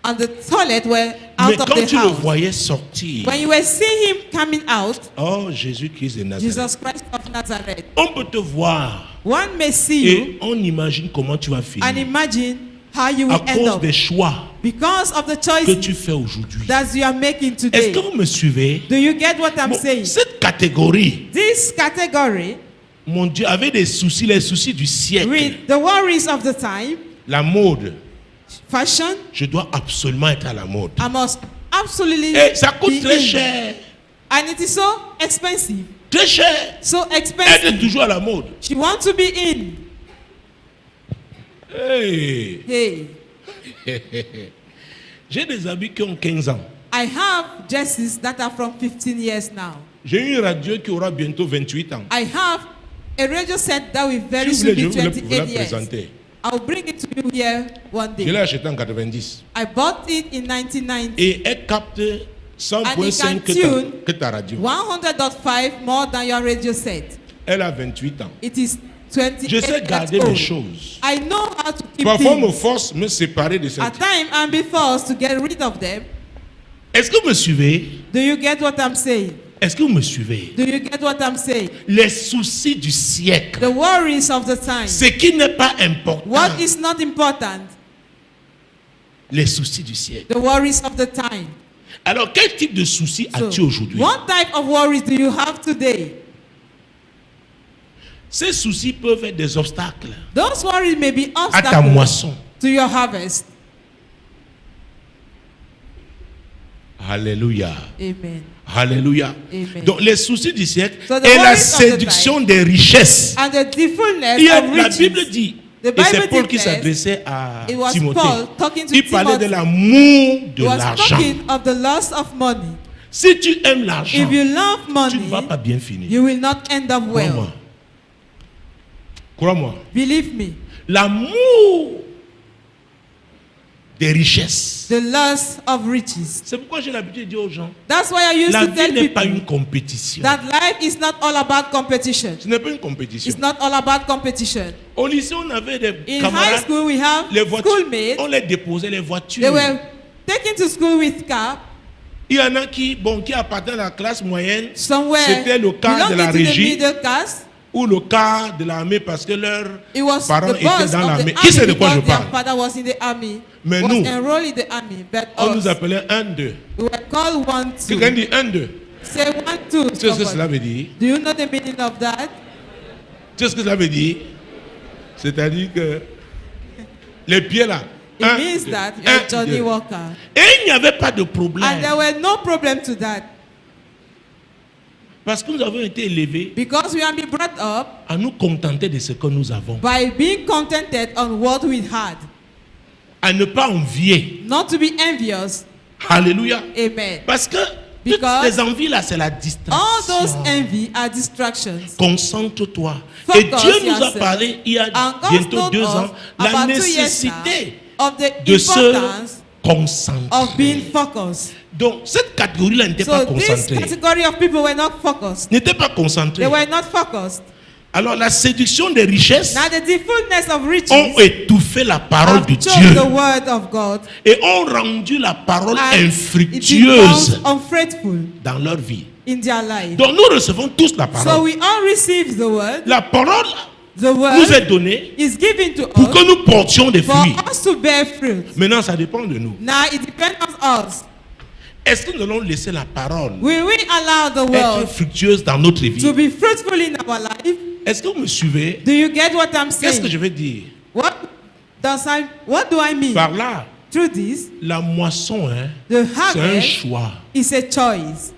S2: and the toilet were
S1: Mais
S2: out of
S1: quand
S2: the
S1: tu le
S2: house.
S1: voyais sortir,
S2: When you were seeing him coming out,
S1: oh Jésus-Christ de Nazareth,
S2: Jesus Christ of Nazareth,
S1: on peut te voir
S2: one may see you
S1: et on imagine comment tu vas finir
S2: and imagine how you
S1: à
S2: will end
S1: cause
S2: up
S1: des choix
S2: because of the
S1: que
S2: choice
S1: tu fais aujourd'hui.
S2: that you are making
S1: Est-ce
S2: today.
S1: que vous me suivez?
S2: Do you get what I'm
S1: Bon,
S2: saying?
S1: cette catégorie,
S2: This category,
S1: mon Dieu, avait des soucis, les soucis du siècle.
S2: with the worries of the time,
S1: La mode,
S2: fashion,
S1: je dois absolument être à la mode.
S2: I must absolutely
S1: Et ça coûte
S2: be
S1: très
S2: in.
S1: cher.
S2: And it is so expensive.
S1: Très cher.
S2: So
S1: Elle
S2: expensive.
S1: est toujours à la mode.
S2: She wants to be in.
S1: Hey.
S2: Hey,
S1: J'ai des amis qui ont 15 ans.
S2: I have dresses that are from 15 years now.
S1: J'ai une radio qui aura bientôt 28 ans.
S2: I have a radio set that will very
S1: Si vous
S2: soon
S1: voulez,
S2: be
S1: je vais vous la
S2: 28 years.
S1: présenter.
S2: I'll bring it to you here one
S1: Je l'ai
S2: day.
S1: acheté en 90.
S2: I bought it in 1990.
S1: Et elle capte 100.5
S2: And it can tune
S1: que ta radio.
S2: 100.5 more than your radio set.
S1: Elle a 28 ans.
S2: It is
S1: Je
S2: 28
S1: sais
S2: years
S1: garder mes
S2: old.
S1: choses.
S2: I know how to keep
S1: Parfois, me
S2: things.
S1: force me séparer de
S2: At
S1: cette.
S2: times, I'm be forced to get rid of them.
S1: Est-ce que vous me suivez?
S2: Do you get what I'm saying?
S1: Est-ce que vous me suivez?
S2: Do you get what I'm saying?
S1: Les soucis du siècle.
S2: The worries of the time.
S1: Ce qui n'est pas important.
S2: What is not important?
S1: Les soucis du siècle.
S2: The worries of the time.
S1: Alors, quel type de soucis as-tu aujourd'hui?
S2: what type of worries do you have today?
S1: Ces soucis peuvent être des obstacles
S2: Those worries may be
S1: à ta
S2: obstacles
S1: moisson.
S2: to your harvest.
S1: Alléluia.
S2: Amen.
S1: Alléluia.
S2: Amen.
S1: Donc, les soucis du siècle
S2: So the
S1: et la
S2: worries of the
S1: séduction des richesses.
S2: And the fullness
S1: Il y a-
S2: of
S1: la
S2: riches.
S1: Bible dit,
S2: The
S1: et
S2: Bible
S1: c'est Paul qui
S2: declares,
S1: s'adressait à
S2: it was
S1: Timothée.
S2: Paul talking to
S1: Il parlait de
S2: Timothy.
S1: l'amour de
S2: He was
S1: l'argent.
S2: talking of the loss of money.
S1: Si tu aimes l'argent,
S2: If you love
S1: tu
S2: money,
S1: ne vas pas bien finir.
S2: you will not end up well.
S1: Crois-moi. Crois-moi.
S2: Believe me.
S1: L'amour des richesses.
S2: The loss of riches.
S1: C'est pourquoi j'ai l'habitude de dire aux gens,
S2: That's why I used
S1: la
S2: to
S1: vie
S2: tell
S1: n'est pas
S2: people
S1: une compétition.
S2: that life is not all about competition.
S1: Ce n'est pas une compétition.
S2: It's not all about competition.
S1: Au lycée, on avait des
S2: In high
S1: camarades,
S2: school, we have
S1: les voitures,
S2: schoolmates.
S1: on les déposait les voitures.
S2: They were taken to school with car.
S1: Il y en a qui appartenaient à la classe moyenne,
S2: Somewhere
S1: c'était le car de la
S2: belonging to the
S1: régie
S2: middle class.
S1: ou le car de l'armée parce que leurs
S2: It was
S1: parents
S2: the
S1: étaient
S2: boss
S1: dans
S2: of the
S1: l'armée. Qui sait de
S2: army
S1: quoi je
S2: because their
S1: parle?
S2: father was in the army.
S1: Mais
S2: was
S1: nous,
S2: enrolled in the army. But
S1: on nous
S2: us,
S1: appelait 1-2.
S2: we were called 1-2.
S1: Quelqu'un dit 1-2.
S2: Say 1-2.
S1: Tu sais ce que cela veut dire?
S2: Do you know the meaning of that?
S1: Tu sais ce que cela veut dire? C'est-à-dire que les pieds là.
S2: It
S1: un,
S2: means
S1: deux,
S2: that
S1: un,
S2: you're Johnny
S1: deux.
S2: Walker.
S1: Et il n'y avait pas de problème.
S2: And there were no problem to that.
S1: Parce que nous avons été élevés
S2: Because we have been brought up
S1: à nous contenter de ce que nous avons.
S2: by being contented on what we had.
S1: À ne pas envier.
S2: Not to be envious.
S1: Alléluia.
S2: Amen.
S1: Parce que
S2: Because
S1: toutes les envies là, c'est la
S2: All
S1: distraction.
S2: those envy are distractions.
S1: Concentre-toi.
S2: Focus
S1: Et Dieu nous a
S2: yourself.
S1: parlé il y a
S2: And God
S1: bientôt
S2: told
S1: 2
S2: us
S1: ans la
S2: about 2 years
S1: nécessité
S2: now of the
S1: de se
S2: importance
S1: concentrer.
S2: of being focused.
S1: Donc cette catégorie-là n'était pas
S2: So this
S1: concentrée.
S2: category of people were not focused.
S1: N'était pas concentrée.
S2: They were not focused.
S1: Alors la séduction des richesses
S2: Now the fullness of
S1: ont
S2: riches
S1: étouffé la parole
S2: have
S1: de
S2: choked
S1: Dieu
S2: the word of God
S1: et ont rendu la parole
S2: and it
S1: infructueuse
S2: becomes unfaithful
S1: dans leur vie.
S2: in their life.
S1: Donc nous recevons tous la
S2: So
S1: parole.
S2: we all receive the word.
S1: La parole
S2: The word
S1: nous est donné
S2: is given to
S1: pour
S2: us
S1: que nous portions des
S2: for
S1: fruits.
S2: us to bear fruit.
S1: Maintenant, ça dépend de nous.
S2: Now it depends on us.
S1: Est-ce que nous allons laisser la parole
S2: Will we allow the
S1: être
S2: word
S1: fructueuse dans notre vie?
S2: to be fruitful in our life?
S1: Est-ce que vous me suivez?
S2: Do you get what I'm
S1: Qu'est-ce que
S2: saying?
S1: je vais dire?
S2: What do I mean?
S1: Par là,
S2: Through this,
S1: la moisson,
S2: the
S1: c'est un
S2: harvest
S1: choix.
S2: is a choice.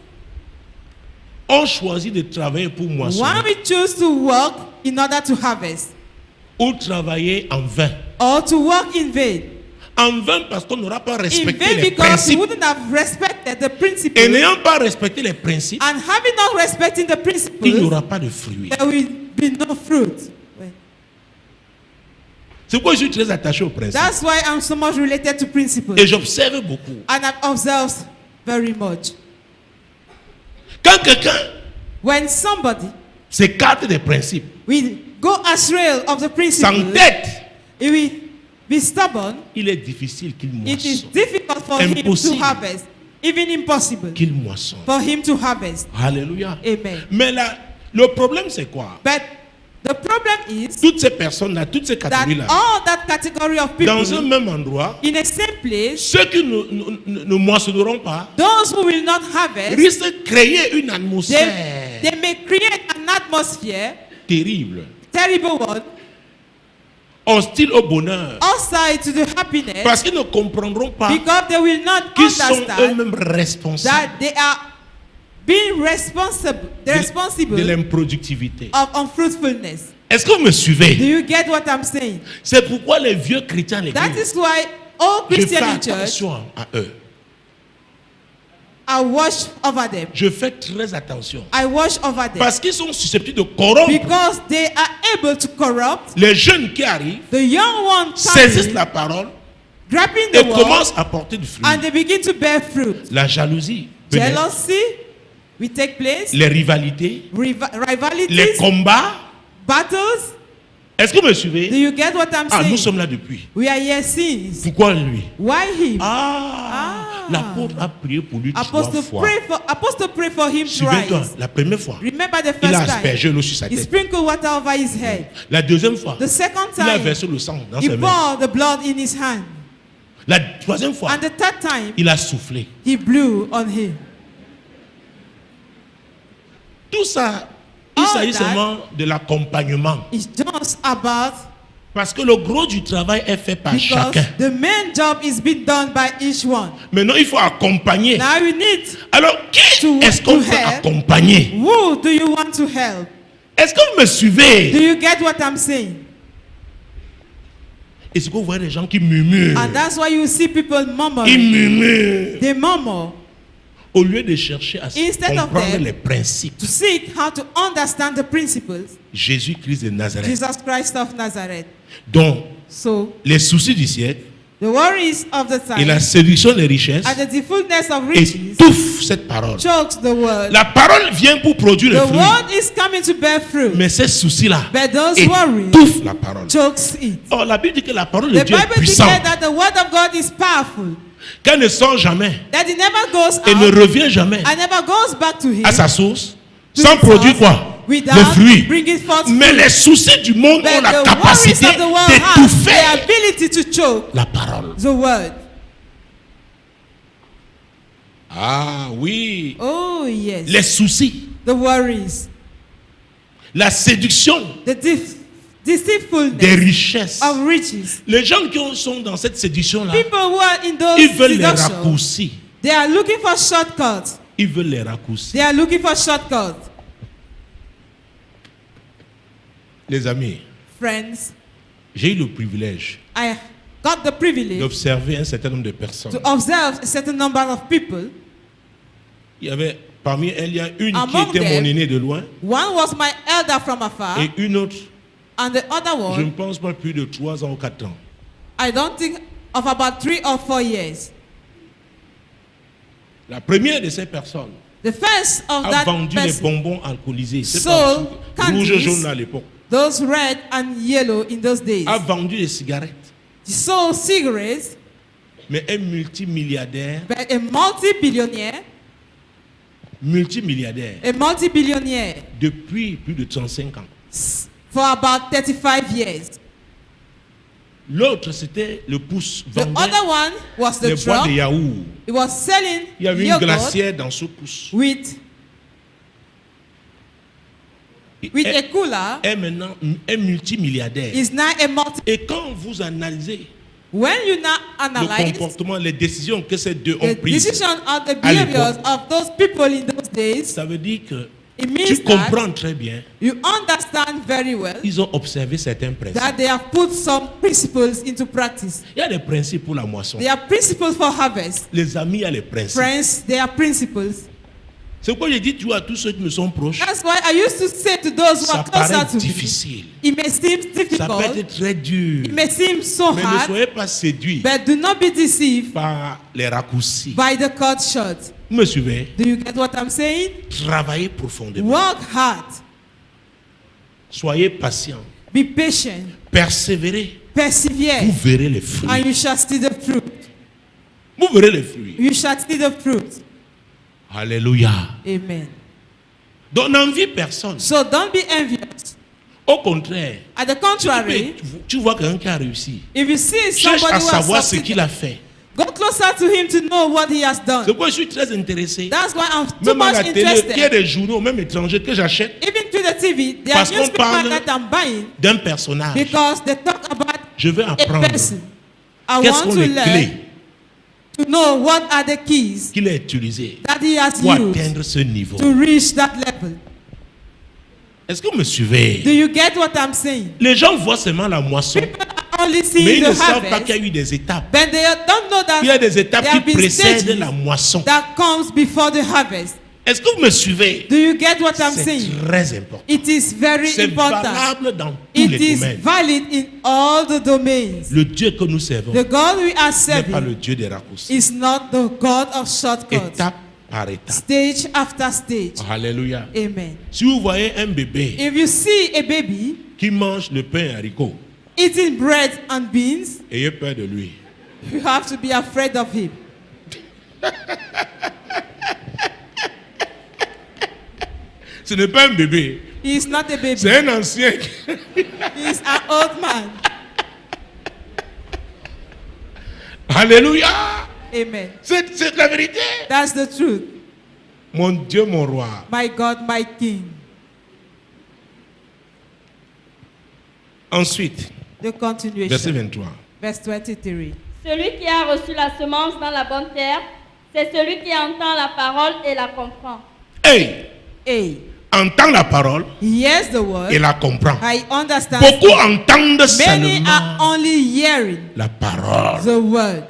S1: On choisit de travailler pour moissonner
S2: When we choose to work in order to harvest,
S1: ou travailler en vain.
S2: or to work in vain.
S1: En vain parce qu'on n'aura pas
S2: In
S1: respecté
S2: vain
S1: les
S2: because we
S1: principes.
S2: wouldn't have respected the
S1: Et
S2: principles.
S1: n'ayant pas respecté les principes,
S2: And having not respecting the
S1: il n'y
S2: principles,
S1: aura pas de fruits.
S2: there will be no fruit.
S1: C'est pourquoi je suis très attaché aux principes.
S2: That's why I'm so much related to principles.
S1: Et j'observe beaucoup.
S2: And I've observed very much.
S1: Quand quelqu'un
S2: When somebody
S1: s'écarte des principes,
S2: will go astray of the principles,
S1: s'entête,
S2: he will be stubborn.
S1: il est difficile qu'il
S2: It is
S1: moissonne.
S2: difficult for him to
S1: Impossible.
S2: harvest, even impossible
S1: Qu'il moissonne.
S2: for him to harvest.
S1: Alléluia.
S2: Amen.
S1: Mais là, le problème c'est quoi?
S2: But the problem is
S1: Toutes ces personnes-là, toutes ces
S2: that
S1: catégories-là,
S2: all that category of
S1: dans un
S2: people
S1: même endroit,
S2: in a same place,
S1: ceux qui ne moissonneront pas
S2: those who will not harvest,
S1: risquent de créer une atmosphère
S2: they may create an atmosphere,
S1: terrible,
S2: terrible one,
S1: hostile au bonheur,
S2: outside to the happiness,
S1: parce qu'ils ne comprendront pas
S2: because they will not
S1: qu'ils sont
S2: understand
S1: eux-mêmes responsables
S2: that they are being responsible,
S1: de
S2: responsible
S1: l'improductivité.
S2: of unfruitfulness.
S1: Est-ce que vous me
S2: Do
S1: suivez?
S2: you get what I'm saying?
S1: C'est pourquoi les vieux chrétiens à
S2: That
S1: l'église,
S2: is why all
S1: je fais
S2: Christians in church
S1: attention à eux.
S2: I watch over them.
S1: Je fais très attention.
S2: I watch over them
S1: Parce qu'ils sont susceptibles de corrompre
S2: because they are able to corrupt
S1: les jeunes qui arrivent,
S2: the young ones,
S1: saisissent la parole
S2: grabbing
S1: et
S2: the word,
S1: commencent à porter du fruit.
S2: and they begin to bear fruit.
S1: La jalousie, peut naître,
S2: Jealousy will take place,
S1: les rivalités, les
S2: rivalities,
S1: combats.
S2: battles.
S1: Est-ce que vous me
S2: Do
S1: suivez?
S2: you get what I'm
S1: Ah, nous
S2: saying?
S1: sommes là depuis.
S2: We are here since.
S1: Pourquoi lui?
S2: Why him?
S1: Ah, l'apôtre a prié pour lui 3
S2: Apostle
S1: fois.
S2: pray for him
S1: Souviens-toi,
S2: thrice.
S1: la première fois,
S2: Remember the
S1: il a
S2: first time.
S1: aspergé l'eau sur sa
S2: He
S1: tête.
S2: sprinkled water over his head.
S1: La deuxième fois,
S2: The second
S1: il a
S2: time,
S1: versé le sang dans
S2: he
S1: ses mains.
S2: poured the blood in his hand.
S1: La troisième fois,
S2: And the third time,
S1: il a soufflé.
S2: he blew on him.
S1: Tout ça, il
S2: All
S1: s'agit
S2: that-
S1: seulement de l'accompagnement.
S2: It's just about
S1: Parce que le gros du travail est fait par
S2: because
S1: chacun.
S2: the main job is being done by each one.
S1: Maintenant, il faut accompagner.
S2: Now we need,
S1: Alors, qui
S2: To-
S1: est-ce qu'on
S2: to
S1: peut
S2: help.
S1: accompagner?
S2: who do you want to help?
S1: Est-ce que vous me
S2: Do
S1: suivez?
S2: you get what I'm saying?
S1: Et c'est que vous voyez des gens qui murmurent.
S2: And that's why you see people
S1: Ils
S2: murmuring.
S1: murmurent.
S2: They murmur
S1: Au lieu de chercher à
S2: Instead of
S1: comprendre
S2: them-
S1: les principes.
S2: to seek how to understand the principles.
S1: Jésus-Christ de Nazareth.
S2: Jesus Christ of Nazareth.
S1: Donc,
S2: So
S1: les soucis du siècle
S2: the worries of the
S1: et la
S2: time
S1: séduction des richesses
S2: and the fullness of riches
S1: étouffent cette parole.
S2: chokes the word.
S1: La parole vient pour produire le
S2: The
S1: fruit.
S2: word is coming to bear fruit,
S1: Mais ces soucis-là
S2: but those worries
S1: étouffent la parole.
S2: chokes it.
S1: Or, la Bible dit que la parole de
S2: The
S1: Dieu est
S2: Bible
S1: puissante.
S2: declares that the word of God is powerful,
S1: Qu'elle ne sort jamais
S2: that it never goes
S1: et ne
S2: out
S1: revient jamais
S2: and never goes back to him
S1: à sa source
S2: to
S1: sans
S2: its
S1: produire
S2: source
S1: quoi?
S2: without
S1: Le fruit.
S2: bringing forth
S1: Mais
S2: fruit.
S1: les soucis du monde
S2: But
S1: ont la
S2: the worries
S1: capacité
S2: of the world have the
S1: d'étouffer
S2: ability to choke
S1: la parole.
S2: the word.
S1: Ah oui.
S2: Oh yes.
S1: Les soucis,
S2: The worries,
S1: la séduction
S2: the deceitfulness
S1: des richesses.
S2: of riches.
S1: Les gens qui sont dans cette séduction-là,
S2: People who are in those
S1: ils veulent les
S2: seductions,
S1: raccourcis.
S2: they are looking for shortcuts.
S1: Ils veulent les raccourcis.
S2: They are looking for shortcuts.
S1: Les amis,
S2: Friends,
S1: j'ai eu le privilège
S2: I got the privilege
S1: d'observer un certain nombre de personnes.
S2: to observe a certain number of people.
S1: Il y avait parmi elles, il y a une
S2: Among
S1: qui était
S2: them,
S1: mon aînée de loin
S2: One was my elder from afar,
S1: et une autre,
S2: and the other
S1: je ne
S2: one,
S1: pense pas plus de 3 ans ou 4 ans.
S2: I don't think of about 3 or 4 years.
S1: La première de ces personnes
S2: The first of
S1: a
S2: that
S1: vendu les
S2: person,
S1: bonbons alcoolisés. C'est
S2: sold
S1: pas rouge
S2: candies.
S1: jaune à l'époque.
S2: those red and yellow in those days,
S1: A vendu des cigarettes.
S2: he sold cigarettes,
S1: Mais un multimilliardaire,
S2: but a multi-billionaire,
S1: multimilliardaire,
S2: a multi-billionaire,
S1: depuis plus de 35 ans.
S2: for about 35 years.
S1: L'autre, c'était le pouce.
S2: The other one was the
S1: Les boîtes
S2: truck.
S1: de yaourt.
S2: It was selling
S1: Il y avait une
S2: yogurt
S1: glacière dans ce pouce.
S2: with a cooler.
S1: Est maintenant un multimilliardaire.
S2: Is now a multi.
S1: Et quand vous analysez
S2: When you now
S1: le
S2: analyze
S1: comportement, les décisions que ces deux ont
S2: the
S1: prises,
S2: decision of the
S1: à
S2: behaviors
S1: l'époque,
S2: of those people in those days,
S1: ça veut dire que
S2: it means
S1: tu
S2: that
S1: comprends très bien.
S2: you understand very well
S1: Ils ont observé certains principes.
S2: that they have put some principles into practice.
S1: Il y a des principes pour la moisson.
S2: They are principles for harvest.
S1: Les amis, il y a les principes.
S2: Friends, they are principles.
S1: C'est pourquoi je dis toujours à tous ceux qui me sont proches,
S2: That's why I used to say to those who
S1: ça
S2: are closer
S1: paraît
S2: to me,
S1: difficile.
S2: it may seem
S1: Ça peut
S2: difficult,
S1: être très dur.
S2: it may seem so
S1: Mais ne
S2: hard,
S1: soyez pas séduits
S2: but do not be deceived
S1: par les raccourcis.
S2: by the cut short.
S1: Vous me suivez?
S2: Do you get what I'm saying?
S1: Travaillez profondément.
S2: Work hard,
S1: Soyez patients.
S2: be patient,
S1: Persévérez.
S2: persevere,
S1: Vous verrez les fruits.
S2: and you shall see the fruit.
S1: Vous verrez les fruits.
S2: You shall see the fruit.
S1: Alléluia.
S2: Amen.
S1: Donc n'envie personne.
S2: So don't be envious.
S1: Au contraire,
S2: At the contrary,
S1: tu vois quelqu'un qui a réussi.
S2: if you see
S1: Cherche
S2: somebody
S1: à
S2: who has
S1: savoir ce qu'il
S2: succeeded,
S1: a fait.
S2: go closer to him to know what he has
S1: C'est
S2: done.
S1: pourquoi je suis très intéressé.
S2: That's why I'm too
S1: Même à
S2: much
S1: la télé, il y a
S2: interested.
S1: des journaux, même étrangers, que j'achète
S2: Even through the TV, there are
S1: Parce qu'on
S2: newspapers
S1: parle
S2: that I'm buying
S1: d'un personnage.
S2: because they talk about
S1: Je veux
S2: a
S1: apprendre
S2: person. I
S1: quelles
S2: want
S1: sont
S2: to
S1: les
S2: learn
S1: clés
S2: to know what are the keys
S1: qu'il a utilisées
S2: that he has
S1: pour
S2: used
S1: atteindre ce niveau.
S2: to reach that level.
S1: Est-ce que vous me suivez?
S2: Do you get what I'm saying?
S1: Les gens voient seulement la moisson,
S2: People are only
S1: mais
S2: seeing
S1: ils ne
S2: the
S1: savent pas qu'il y
S2: harvest,
S1: a eu des étapes.
S2: but they don't know that
S1: Il y a des étapes
S2: there
S1: qui
S2: have been
S1: précèdent
S2: stages
S1: la moisson.
S2: that comes before the harvest.
S1: Est-ce que vous me suivez?
S2: Do you get what I'm
S1: C'est
S2: saying?
S1: très important.
S2: It is very
S1: C'est
S2: important.
S1: valable dans tous
S2: It
S1: les
S2: is
S1: domaines.
S2: valid in all the domains.
S1: Le Dieu que nous servons
S2: The God we are
S1: n'est pas le
S2: serving
S1: Dieu des raccourcis.
S2: is not the God of shortcuts.
S1: Étape par étape.
S2: Stage after stage.
S1: Alléluia.
S2: Amen.
S1: Si vous voyez un bébé
S2: If you see a baby
S1: qui mange le pain et haricots,
S2: eating bread and beans,
S1: ayez peur de lui.
S2: you have to be afraid of him.
S1: Ce n'est pas un bébé,
S2: He is not a baby.
S1: c'est un ancien.
S2: He is an old man.
S1: Alléluia.
S2: Amen.
S1: C'est la vérité.
S2: That's the truth.
S1: Mon Dieu, mon roi.
S2: My God, my King.
S1: Ensuite,
S2: The continuation.
S1: verset 23.
S2: Verse 23.
S3: Celui qui a reçu la semence dans la bonne terre, c'est celui qui entend la parole et la comprend.
S1: Hey,
S2: A.
S1: entend la parole
S2: He hears the word.
S1: et la comprend.
S2: I understand.
S1: Beaucoup entendent
S2: Many
S1: seulement
S2: are only hearing
S1: la parole.
S2: the word.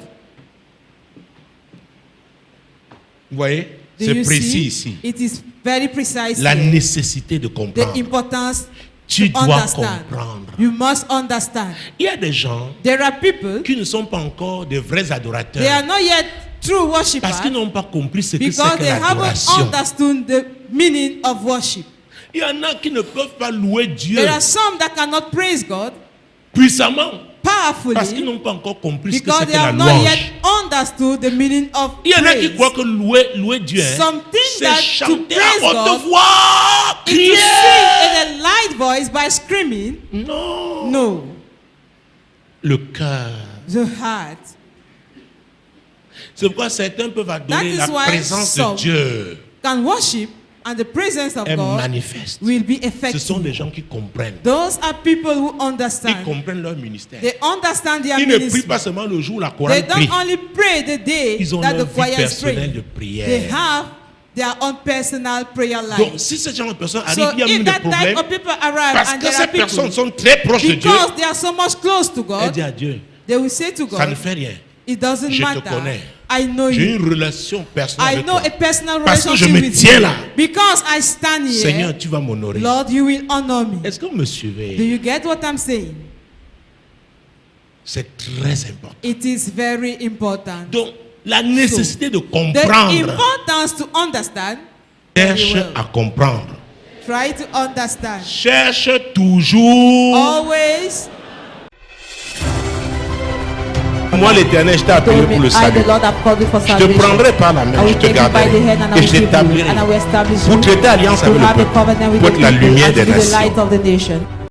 S1: Vous voyez,
S2: Do
S1: c'est
S2: you
S1: précis
S2: see?
S1: ici.
S2: It is very precise
S1: La
S2: here.
S1: nécessité de
S2: The
S1: comprendre.
S2: importance
S1: Tu
S2: to
S1: dois
S2: understand.
S1: comprendre.
S2: You must understand.
S1: Il y a des gens
S2: There are people,
S1: qui ne sont pas encore de vrais
S2: they are
S1: adorateurs
S2: not yet true worshippers
S1: parce qu'ils n'ont pas compris ce que c'est
S2: because
S1: que
S2: they haven't
S1: l'adoration.
S2: understood the meaning of worship.
S1: Il y en a qui ne peuvent pas louer Dieu
S2: There are some that cannot praise God
S1: puissamment parce qu'ils
S2: powerfully
S1: n'ont pas encore compris ce que
S2: because
S1: c'est
S2: they
S1: que la
S2: have not
S1: louange.
S2: yet understood the meaning of
S1: Il y en a qui
S2: praise.
S1: croient que louer Dieu,
S2: Something
S1: c'est
S2: that to
S1: chanter
S2: praise
S1: à haute
S2: God
S1: voix,
S2: is to
S1: crier.
S2: sing in a light voice by screaming.
S1: Non.
S2: No,
S1: Le cœur.
S2: the heart.
S1: C'est pourquoi certains peuvent
S2: That
S1: adorer
S2: is
S1: la
S2: why
S1: présence de
S2: some
S1: Dieu.
S2: can worship and the presence of
S1: Elle
S2: God
S1: manifeste.
S2: will be
S1: Ce sont
S2: effective.
S1: des gens qui comprennent.
S2: Those are people who
S1: Ils
S2: understand.
S1: comprennent leur ministère.
S2: They understand their
S1: Ils ne prient
S2: ministry.
S1: pas seulement le jour où la
S2: They
S1: chorale prie.
S2: don't only pray the day
S1: Ils ont
S2: that
S1: leur
S2: the
S1: vie
S2: choir is
S1: personnelle de
S2: praying. They
S1: prière.
S2: have their own personal prayer
S1: Donc,
S2: life.
S1: si ce genre de personnes
S2: So
S1: arrivent, il y a
S2: if
S1: même des
S2: that type
S1: problèmes
S2: of people arrive
S1: parce
S2: and
S1: que
S2: there
S1: ces
S2: are people,
S1: personnes sont très proches de Dieu.
S2: because they are so much close to
S1: Elle
S2: God,
S1: dit à Dieu,
S2: they will say to
S1: ça ne
S2: God,
S1: fait rien.
S2: it doesn't
S1: Je te
S2: matter.
S1: connais.
S2: I know
S1: J'ai
S2: you.
S1: une relation personnelle
S2: I
S1: avec
S2: know
S1: toi.
S2: a personal
S1: Parce que je
S2: relationship
S1: me
S2: with
S1: tiens
S2: you.
S1: là.
S2: Because I stand here,
S1: Seigneur, tu vas m'honorer.
S2: Lord, you will honor me.
S1: Est-ce que vous me
S2: Do
S1: suivez?
S2: you get what I'm saying?
S1: C'est très important.
S2: It is very important.
S1: Donc, la nécessité de
S2: The
S1: comprendre.
S2: importance to understand,
S1: Cherche
S2: very well.
S1: à comprendre.
S2: Try to understand.
S1: Cherche toujours.
S2: Always.
S1: Moi, l'Éternel, je t'ai appelé
S4: Told me,
S1: pour le
S4: I,
S1: salut.
S4: the Lord, have called you for
S1: Je te
S4: salvation.
S1: prendrai par la
S4: I
S1: main,
S4: will
S1: je te
S4: take you by
S1: garderai
S4: the hand and I
S1: et
S4: will
S1: je
S4: keep you,
S1: t'établirai
S4: and I will establish
S1: pour
S4: you
S1: traiter alliance
S4: to
S1: avec
S4: have
S1: le
S4: a
S1: peuple,
S4: covenant with
S1: pour
S4: the
S1: être la
S4: people
S1: lumière
S4: and
S1: des
S4: to be the
S1: nations.
S4: light of the nation.